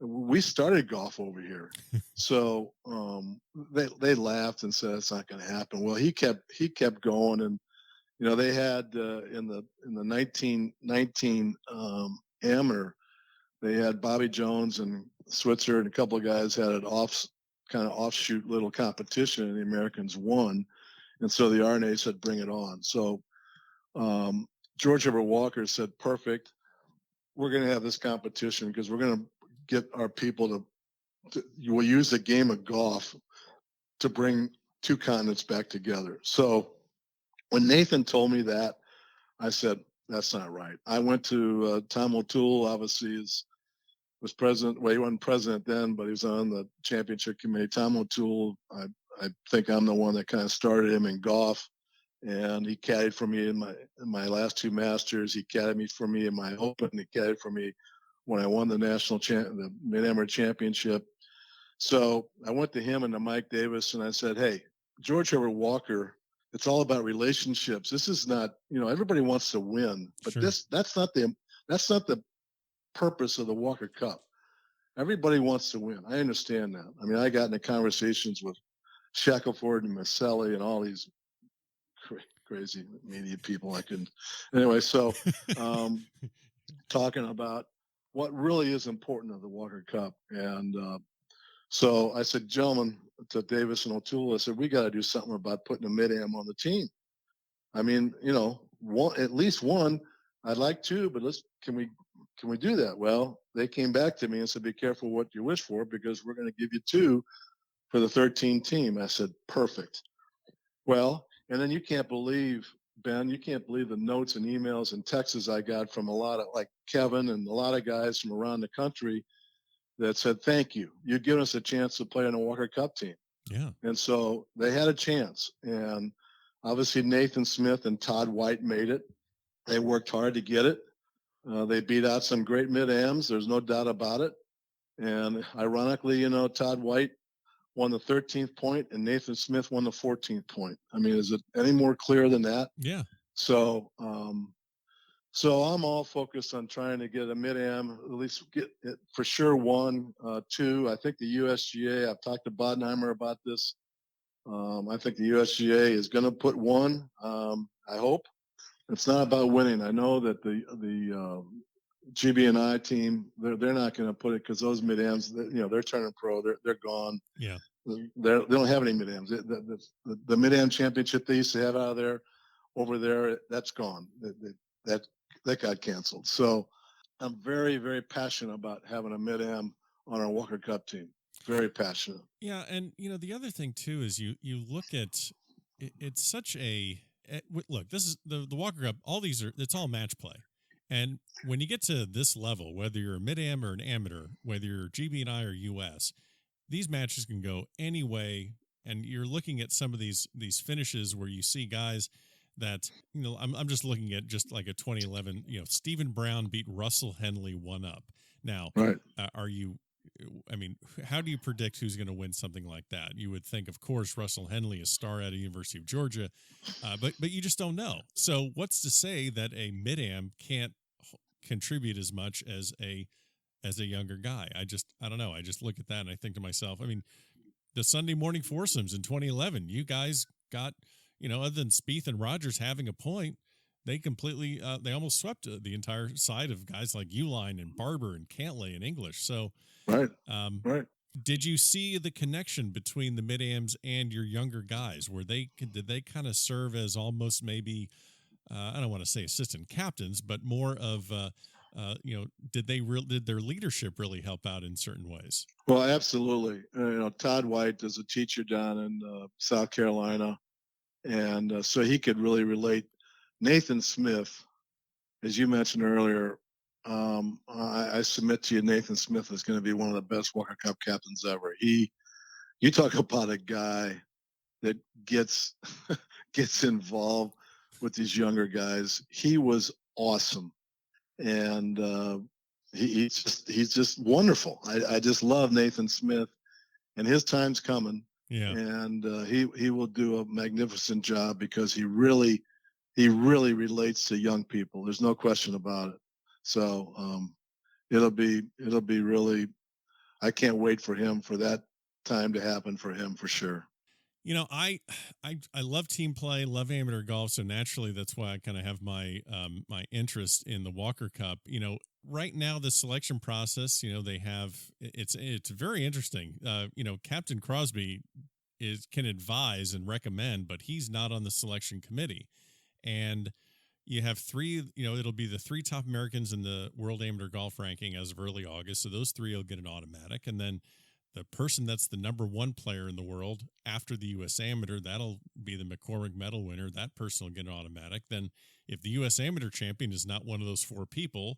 We started golf over here." So they laughed and said it's not going to happen. Well, he kept going, and they had in the 1919 amateur, they had Bobby Jones and Switzer and a couple of guys had an offshoot little competition, and the Americans won. And so the RNA said, "Bring it on." So George Herbert Walker said, "Perfect. We're going to have this competition because we're going to get our people we'll use the game of golf to bring two continents back together." So when Nathan told me that, I said, "That's not right." I went to Tom O'Toole, obviously was president. Well, he wasn't president then, but he was on the championship committee. Tom O'Toole, I think I'm the one that kind of started him in golf, and he caddied for me in my last two Masters. He caddied for me in my Open. He caddied for me when I won the the Mid-Amateur Championship. So I went to him and to Mike Davis, and I said, "Hey, George Herbert Walker, it's all about relationships. This is not, everybody wants to win, but
Sure.
that's not the purpose of the Walker Cup. Everybody wants to win. I understand that. I mean, I got into conversations with Shackelford and Maselli and all these crazy media people. Anyway. So talking about what really is important of the Walker Cup, and so I said, "Gentlemen," to Davis and O'Toole, I said, "We got to do something about putting a mid-am on the team. I mean, at least one. I'd like two, but can we do that?" Well, they came back to me and said, "Be careful what you wish for, because we're going to give you two for the 13 team." I said, "Perfect." Well, and then you can't believe, Ben, the notes and emails and texts I got from a lot of, like, Kevin and a lot of guys from around the country that said, "Thank you. You've given us a chance to play on a Walker Cup team."
Yeah.
And so they had a chance. And obviously Nathan Smith and Todd White made it. They worked hard to get it. They beat out some great mid-ams. There's no doubt about it. And ironically, Todd White won the 13th point and Nathan Smith won the 14th point. I mean, is it any more clear than that?
Yeah.
So, so I'm all focused on trying to get a mid-am, at least get it for sure one, two. I think the USGA, I've talked to Bodenheimer about this. I think the USGA is going to put one. I hope. It's not about winning. I know that the GB&I team, they're not going to put it, because those mid-ams, they're turning pro. They're gone.
Yeah.
They don't have any mid-ams. The mid-am championship they used to have over there, that's gone. That got canceled. So I'm very, very passionate about having a mid-am on our Walker Cup team. Very passionate.
Yeah, and the other thing too is you look at it's such a look. This is the Walker Cup. All these it's all match play, and when you get to this level, whether you're a mid-am or an amateur, whether you're GB&I or US, these matches can go any way. And you're looking at some of these finishes where you see guys that I'm just looking at just like a 2011. Stephen Brown beat Russell Henley 1-up. Now,
right?
I mean, how do you predict who's going to win something like that? You would think, of course, Russell Henley, a star out of University of Georgia, but you just don't know. So what's to say that a mid-am can't contribute as much as a as a younger guy. I don't know. I just look at that and I think to myself, I mean, the Sunday morning foursomes in 2011, you guys got, other than Spieth and Rogers having a point, they completely, they almost swept the entire side of guys like Uline and Barber and Cantlay and English. So,
Right.
um,
Right.
did you see the connection between the mid-ams and your younger guys? Did they kind of serve as almost maybe, I don't want to say assistant captains, but more of, did their leadership really help out in certain ways?
Well, absolutely. Todd White is a teacher down in South Carolina, and so he could really relate. Nathan Smith, as you mentioned earlier, I submit to you, Nathan Smith is going to be one of the best Walker Cup captains ever. You talk about a guy that gets gets involved with these younger guys. He was awesome, and he's just wonderful. I just love Nathan Smith, and his time's coming.
Yeah,
and he will do a magnificent job because he really relates to young people. There's no question about it. So it'll be really. I can't wait for that time to happen for him for sure.
I love team play, love amateur golf, so naturally that's why I kind of have my my interest in the Walker Cup. Right now the selection process, they have it's very interesting. Captain Crosby can advise and recommend, but he's not on the selection committee. And you have three, it'll be the three top Americans in the World Amateur Golf ranking as of early August. So those three will get an automatic. And then the person that's the number one player in the world after the U.S. Amateur, that'll be the McCormick Medal winner. That person will get an automatic. Then if the U.S. Amateur champion is not one of those four people,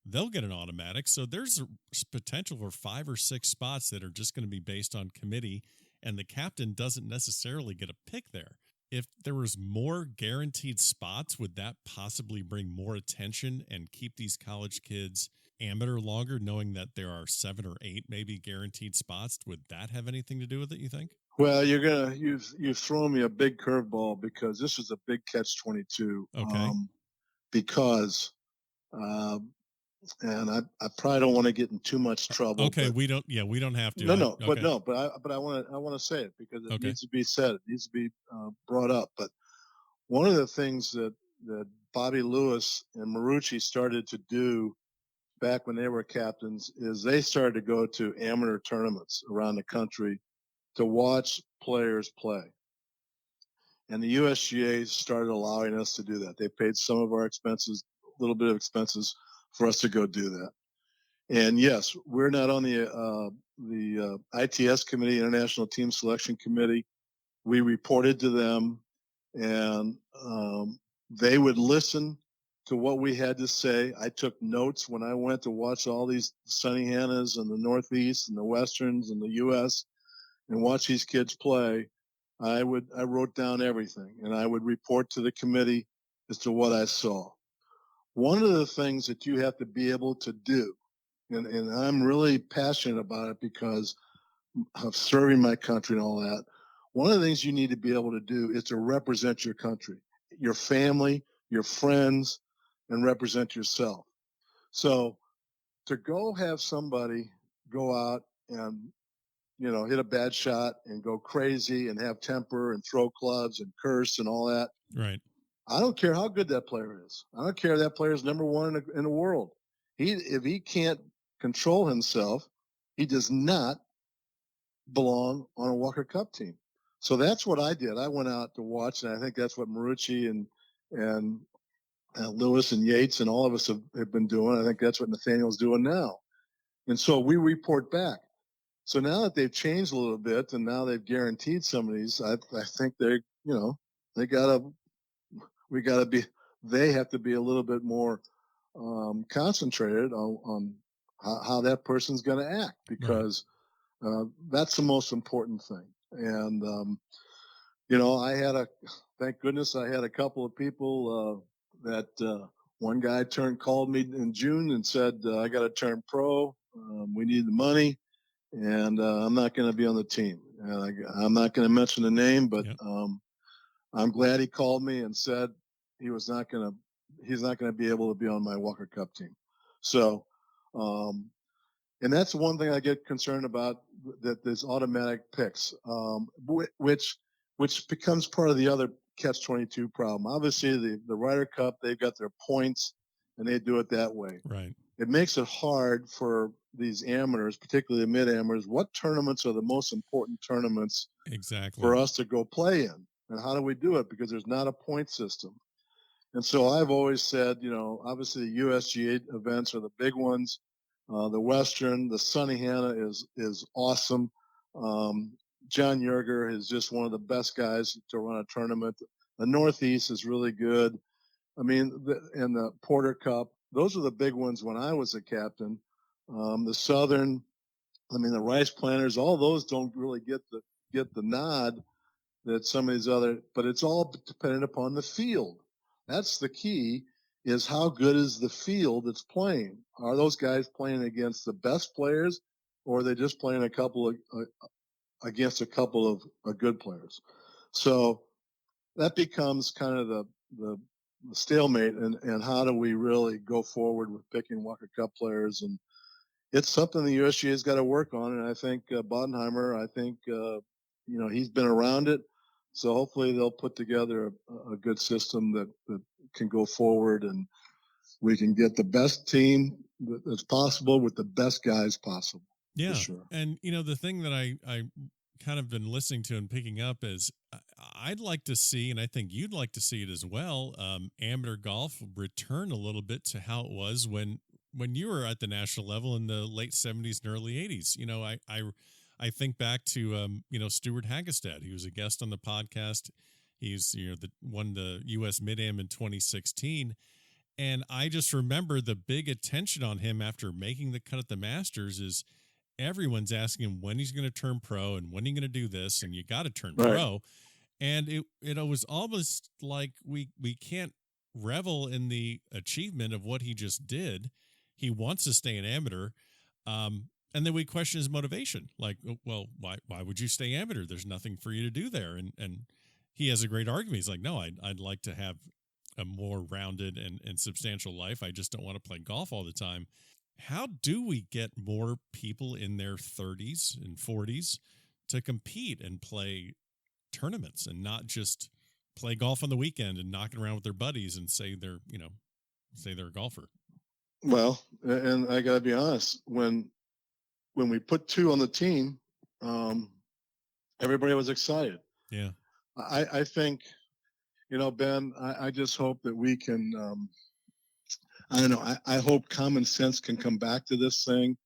they'll get an automatic. So there's a potential for 5 or 6 spots that are just going to be based on committee, and the captain doesn't necessarily get a pick there. If there was more guaranteed spots, would that possibly bring more attention and keep these college kids amateur longer, knowing that there are 7 or 8 maybe guaranteed spots? Would that have anything to do with it, you think?
Well, you've thrown me a big curveball because this is a big catch-22.
Okay.
Because and I probably don't want to get in too much trouble.
Okay, we don't have to.
No,
okay.
but I want to say it because it
Okay.
needs to be said. It needs to be brought up. But one of the things that Bobby Lewis and Marucci started to do back when they were captains is they started to go to amateur tournaments around the country to watch players play. And the USGA started allowing us to do that. They paid some of our expenses, a little bit of expenses for us to go do that. And yes, we're not on the ITS committee, International Team Selection Committee. We reported to them, and they would listen to what we had to say. I took notes when I went to watch all these Sunny Hannahs and the Northeast and the Westerns and the U.S. and watch these kids play. I wrote down everything, and I would report to the committee as to what I saw. One of the things that you have to be able to do, and I'm really passionate about it because of serving my country and all that. One of the things you need to be able to do is to represent your country, your family, your friends, and represent yourself. So to go have somebody go out and hit a bad shot and go crazy and have temper and throw clubs and curse and all that.
Right.
I don't care how good that player is. I don't care if that player is number one in the world. If he can't control himself, he does not belong on a Walker Cup team. So that's what I did. I went out to watch, and I think that's what Marucci and Lewis and Yates and all of us have been doing. I think that's what Nathaniel's doing now. And so we report back. So now that they've changed a little bit and now they've guaranteed some of these, I think they have to be a little bit more concentrated on how that person's going to act, because that's the most important thing. And thank goodness I had a couple of people that one guy called me in June and said, I got to turn pro. We need the money. And I'm not going to be on the team. I'm not going to mention the name, but I'm glad he called me and said he's not going to be able to be on my Walker Cup team. So And that's one thing I get concerned about, that there's automatic picks, which becomes part of the other catch-22 problem. Obviously, the Ryder Cup, they've got their points, and they do it that way.
Right.
It makes it hard for these amateurs, particularly the mid-amateurs. What tournaments are the most important tournaments
Exactly
for us to go play in? And how do we do it? Because there's not a point system. And so I've always said, obviously the USGA events are the big ones. The Western, the Sunny Hannah is awesome. John Yerger is just one of the best guys to run a tournament. The Northeast is really good. I mean, and the Porter Cup, those are the big ones when I was a captain. The Southern, the Rice Planters, all those don't really get the nod that some of these other, but it's all dependent upon the field. That's the key, is how good is the field that's playing? Are those guys playing against the best players, or are they just playing against a couple of good players? So that becomes kind of the stalemate, and how do we really go forward with picking Walker Cup players? And it's something the USGA has got to work on. And I think Bodenheimer, he's been around it. So hopefully they'll put together a good system that can go forward, and we can get the best team that's possible with the best guys possible.
Yeah.
For sure.
And, the thing that I kind of been listening to and picking up is I'd like to see, and I think you'd like to see it as well, amateur golf return a little bit to how it was when you were at the national level in the late 70s and early 80s. I think back to Stuart Hagestad. He was a guest on the podcast. He's won the U.S. Mid-Am in 2016, and I just remember the big attention on him after making the cut at the Masters. Is everyone's asking him when he's going to turn pro and when he's going to do this, and you got to turn pro. And it was almost like we can't revel in the achievement of what he just did. He wants to stay an amateur. And then we question his motivation. Like, well, why would you stay amateur? There's nothing for you to do there. And he has a great argument. He's like, no, I'd like to have a more rounded and substantial life. I just don't want to play golf all the time. How do we get more people in their 30s and 40s to compete and play tournaments and not just play golf on the weekend and knocking around with their buddies and say they're a golfer?
Well, and I got to be honest, when we put two on the team, everybody was excited.
Yeah.
I think, Ben, I just hope that we can, I don't know, I hope common sense can come back to this thing.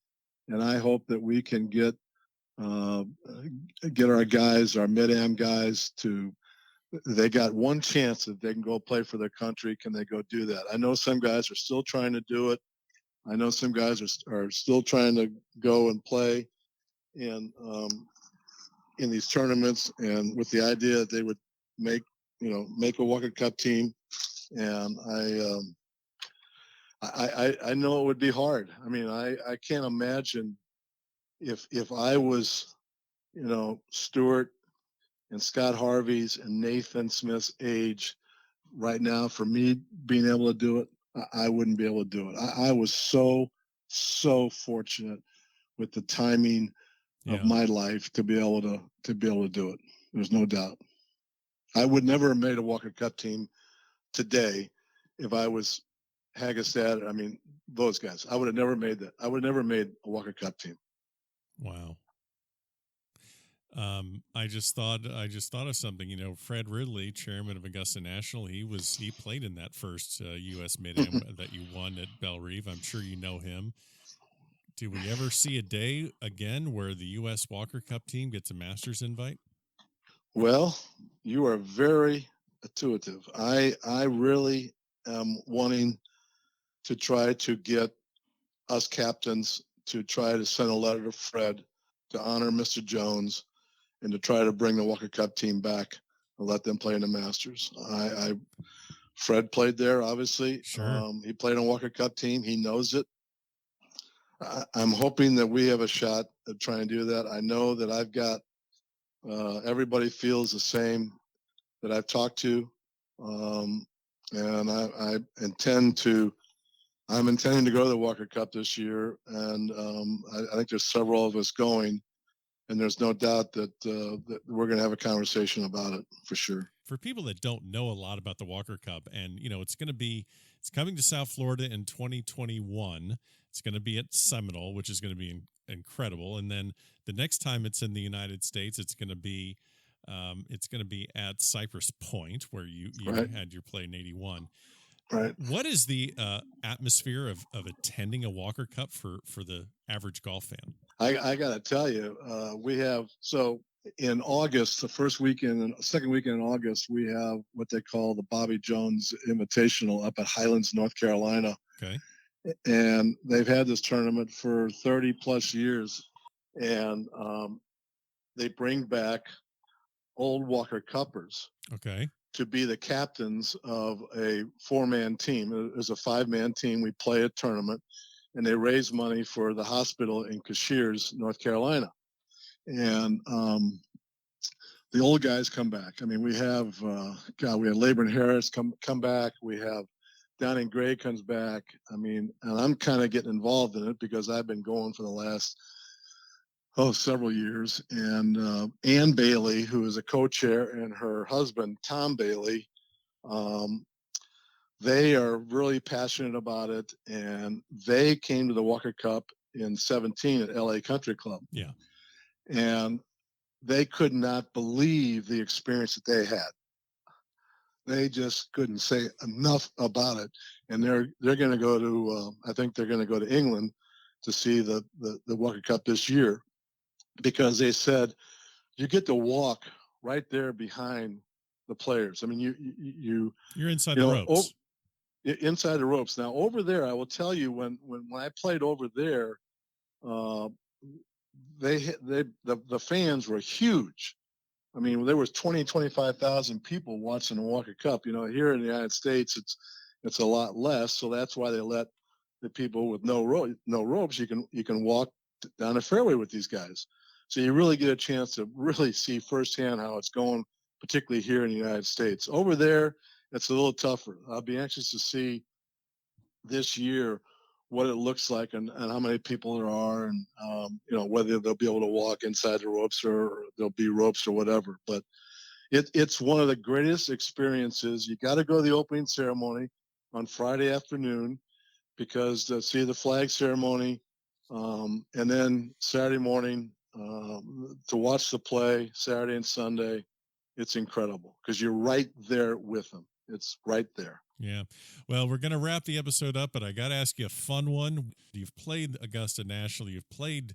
And I hope that we can get our guys, our mid-am guys, they got one chance that they can go play for their country. Can they go do that? I know some guys are still trying to do it. I know some guys are still trying to go and play in these tournaments, and with the idea that they would make a Walker Cup team. And I know it would be hard. I mean, I can't imagine if I was, Stuart and Scott Harvey's and Nathan Smith's age right now, for me being able to do it, I wouldn't be able to do it. I was so fortunate with the timing of my life to be able to do it. There's no doubt. I would never have made a Walker Cup team today if I was Hagestad. I mean, those guys. I would have never made that. I would have never made a Walker Cup team.
Wow. I just thought of something. Fred Ridley, chairman of Augusta National, he played in that first U.S. Mid-Am that you won at Bellerive. I'm sure you know him. Do we ever see a day again where the U.S. Walker Cup team gets a Masters invite?
Well, you are very intuitive. I really am wanting to try to get us captains to try to send a letter to Fred to honor Mr. Jones and to try to bring the Walker Cup team back and let them play in the Masters. Fred played there, obviously.
Sure.
He played on Walker Cup team. He knows it. I'm hoping that we have a shot at trying to do that. I know that I've got everybody feels the same that I've talked to, and I intend to. I'm intending to go to the Walker Cup this year, and I think there's several of us going, and there's no doubt that we're going to have a conversation about it for sure.
For people that don't know a lot about the Walker Cup, and it's coming to South Florida in 2021. It's going to be at Seminole, which is going to be incredible, and then the next time it's in the United States, it's going to be at Cypress Point, where you
Right.
had your play in '81.
Right.
What is the atmosphere of attending a Walker Cup for the average golf fan?
I got to tell you, we have, so in August, the second weekend in August, we have what they call the Bobby Jones Invitational up at Highlands, North Carolina.
Okay.
And they've had this tournament for 30 plus years. And they bring back old Walker Cuppers.
Okay.
To be the captains of a 4-man team. There's a 5-man team. We play a tournament, and they raise money for the hospital in Cashiers, North Carolina. And the old guys come back. I mean, we have Laban Harris come back. We have Downing Gray comes back. I mean, and I'm kind of getting involved in it because I've been going for the last several years. And Ann Bailey, who is a co-chair, and her husband, Tom Bailey, they are really passionate about it. And they came to the Walker Cup in 2017 at LA Country Club.
Yeah.
And they could not believe the experience that they had. They just couldn't say enough about it. And they're going to go to, I think they're going to go to England to see the Walker Cup this year, because they said you get to walk right there behind the players. I mean,
you're inside the ropes.
Inside the ropes. Now over there, I will tell you, when I played over there, the fans were huge. I mean, there was 25,000 people watching the Walker Cup. Here in the United States, it's a lot less. So that's why they let the people with no ropes. You can walk down the fairway with these guys. So you really get a chance to really see firsthand how it's going, particularly here in the United States. Over there, it's a little tougher. I'll be anxious to see this year what it looks like and how many people there are, and whether they'll be able to walk inside the ropes or there'll be ropes or whatever. But it's one of the greatest experiences. You got to go to the opening ceremony on Friday afternoon, because to see the flag ceremony, and then Saturday morning to watch the play Saturday and Sunday. It's incredible because you're right there with them. It's right there.
Yeah. Well, we're going to wrap the episode up, but I got to ask you a fun one. You've played Augusta National. You've played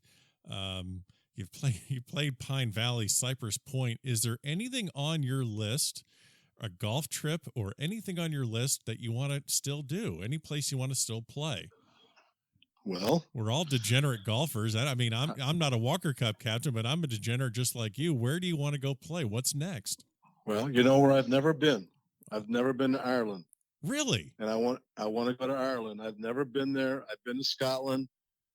Pine Valley, Cypress Point. Is there anything on your list, a golf trip or anything on your list that you want to still do? Any place you want to still play?
Well,
we're all degenerate golfers. I mean, I'm not a Walker Cup captain, but I'm a degenerate just like you. Where do you want to go play? What's next?
Well, you know where I've never been? I've never been to Ireland.
Really?
And I want to go to Ireland. I've never been there. I've been to Scotland,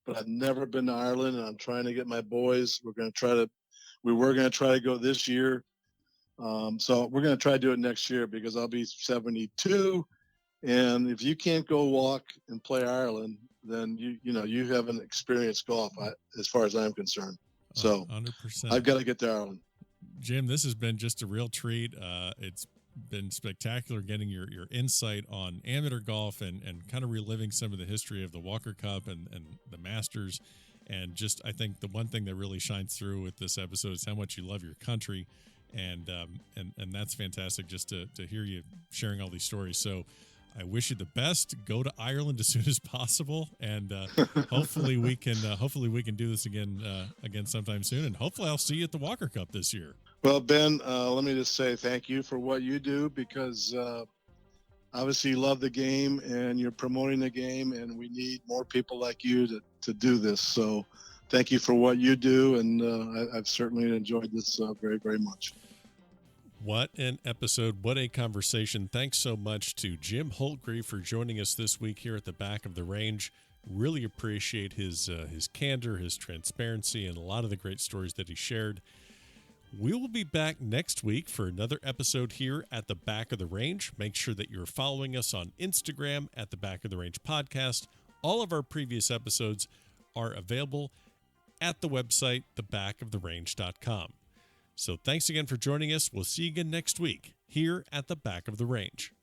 but I've never been to Ireland, and I'm trying to get my boys. We were going to try to go this year. So we're going to try to do it next year, because I'll be 72. And if you can't go walk and play Ireland, then you haven't experienced golf, as far as I'm concerned. So
100%.
I've got to get to Ireland.
Jim, this has been just a real treat. It's been spectacular getting your insight on amateur golf and kind of reliving some of the history of the Walker Cup and the Masters. And just, I think the one thing that really shines through with this episode is how much you love your country. And that's fantastic just to hear you sharing all these stories. So I wish you the best. Go to Ireland as soon as possible, and hopefully we can do this again sometime soon. And hopefully I'll see you at the Walker Cup this year.
Well, Ben, let me just say thank you for what you do, because obviously you love the game and you're promoting the game, and we need more people like you to do this. So thank you for what you do, and I've certainly enjoyed this very, very much.
What an episode. What a conversation. Thanks so much to Jim Holtgrieve for joining us this week here at the Back of the Range. Really appreciate his candor, his transparency, and a lot of the great stories that he shared. We will be back next week for another episode here at the Back of the Range. Make sure that you're following us on Instagram at the Back of the Range Podcast. All of our previous episodes are available at the website, thebackoftherange.com. So thanks again for joining us. We'll see you again next week here at the Back of the Range.